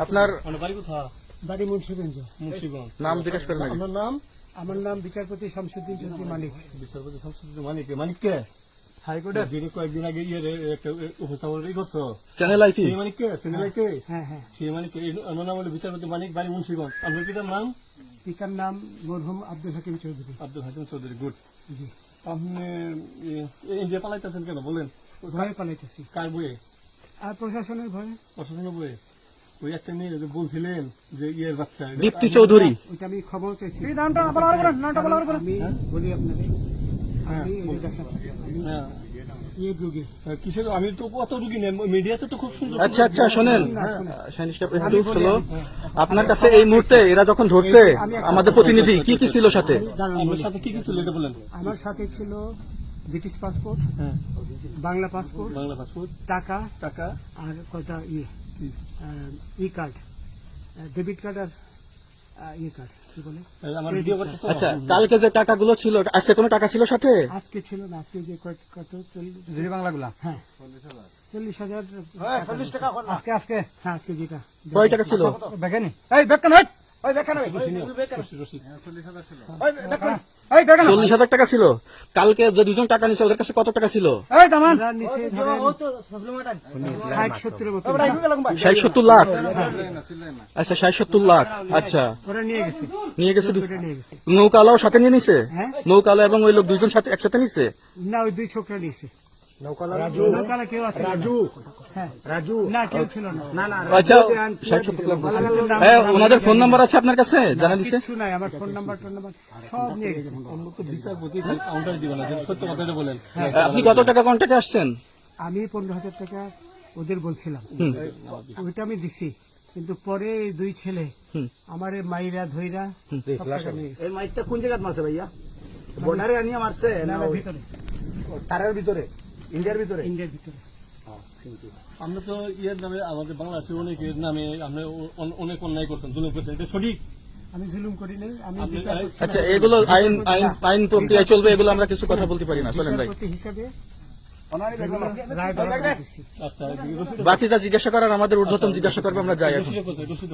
আপনার বাড়ি মুন্সিগঞ্জ। নাম জিজ্ঞেস করেন আগে। আমার নাম বিচারপতি শামসুদ্দিন চৌধুরী মানিক। বিচারপতি শামসুদ্দিন মানিককে হাইকোর্টের যিনি কয়েকদিন আগে একটা উপস্থাপন করছো চ্যানেল আইছি সেই মানিককে হ্যাঁ হ্যাঁ, সেই মানিককে আমার নাম হলো বিচারপতি মানিক, বাড়ি মুন্সিগঞ্জ। আপনার পিতার নাম? পিতার নাম মরহুম আব্দুল হাকিম চৌধুরী। আব্দুল হাকিম চৌধুরী। গুড। জি। আপনি ইন্ডিয়া পালাইতেছেন কেন বলেন? ভয়ে পালাইতেছি। কার বইয়ে? আর প্রশাসনের ভয়ে। প্রশাসনের বইয়ে? ওই একটা মেয়ে যে বলছিলেন যে ইয়ের বাচ্চা দীপ্তি চৌধুরী, ওইটা আমি খবর চাইছি। হ্যাঁ? আমি বলি আপনাকে, আমি এই যে দেখাচ্ছি, আমি হ্যাঁ। ইয়ে রোগী। কিসের? আমি তো কত রুগী নেই, মিডিয়াতে তো খুব সুন্দর। আচ্ছা আচ্ছা শোনেন, একটু স্লো। আপনার কাছে এই মুহূর্তে এরা যখন ধরছে আমাদের প্রতিনিধি কি কি ছিল সাথে? আমার সাথে কি কি ছিল এটা বলেন। আমার সাথে ছিল ব্রিটিশ পাসপোর্ট, হ্যাঁ, বাংলা পাসপোর্ট, বাংলা পাসপোর্ট, টাকা টাকা, আর কয়টা ই কার্ড, ডেবিট কার্ড আর ই কার্ড, কি বলে আমার ভিডিও করতেছ? আচ্ছা, কালকে যে টাকাগুলো ছিল, আজকে কোনো টাকা ছিল সাথে? আজকে ছিল না, আজকে যে কত 40 বাংলাগুলা। হ্যাঁ 40,000 40 টাকা আজকে আজকে হ্যাঁ আজকে যেটা কয় টাকা ছিল? বেকানি এই বেকান এই ওই বেকান ওই 40,000 টাকা ছিল। কালকে যে দুজন টাকা নিছে ওদের কাছে কত টাকা ছিল? এই দামান ওরা নিচে ধরেন 60-70 মতো 60-70 লাখ। আচ্ছা 60-70 লাখ। আচ্ছা, ওরা নিয়ে গেছে। নিয়ে গেছে। ওটা নিয়ে গেছে। নৌকালাও সাথে নিয়ে নিছে? হ্যাঁ। নৌকালা এবং ওই লোক দুজন সাথে একসাথে নিছে? না, ওই দুই ছোকরা নিয়েছে। নৌকালা কেউ আছে? হ্যাঁ রাজু না, কেউ ছিল না। আচ্ছা 60-70 লাখ। হ্যাঁ, ওনাদের ফোন নাম্বার আছে আপনার কাছে? জানা দিছে? কিছু নাই, আমার ফোন নাম্বার সব নিয়ে গেছে। বিচারপতি কাউন্টার দিবেন না, সত্য কথাটা বলেন। আপনি কত টাকা কন্ট্যাক্টে আসছেন? আমি 15,000 টাকা ওদের বলছিলাম, ওইটা আমি দিছি, কিন্তু পরে এই দুই ছেলে আমার মাইরা ধইরা সব টাকা নিয়ে গেছে। এই মাইকটা কোন জায়গায় মারছে ভাইয়া? বর্ডারে আনিয়ে মারছে না না, ভিতরে, তারের ভিতরে, ইন্ডিয়ার ভিতরে? ইন্ডিয়ার ভিতরে। আমরা তো ইয়ের নামে, আমাদের বাংলাদেশের অনেকের নামে আপনি অনেক অন্যায় করছেন, জুলুম করছেন, এটা সঠিক? আমি জুলুম করি নাই, আমি আপনি- বিচারপতি আচ্ছা, এগুলো আইন আইন আইন প্রক্রিয়ায় চলবে, এগুলো আমরা কিছু কথা বলতে পারি না। চলেন ভাই, বিচারপতি হিসাবে যেগুলো রায় দেওয়া দিচ্ছি। আচ্ছা, রসিদ বাকি যা জিজ্ঞাসা করার আমাদের ঊর্ধ্বতন জিজ্ঞাসা করবো, আমরা যাই এখন। রসিদ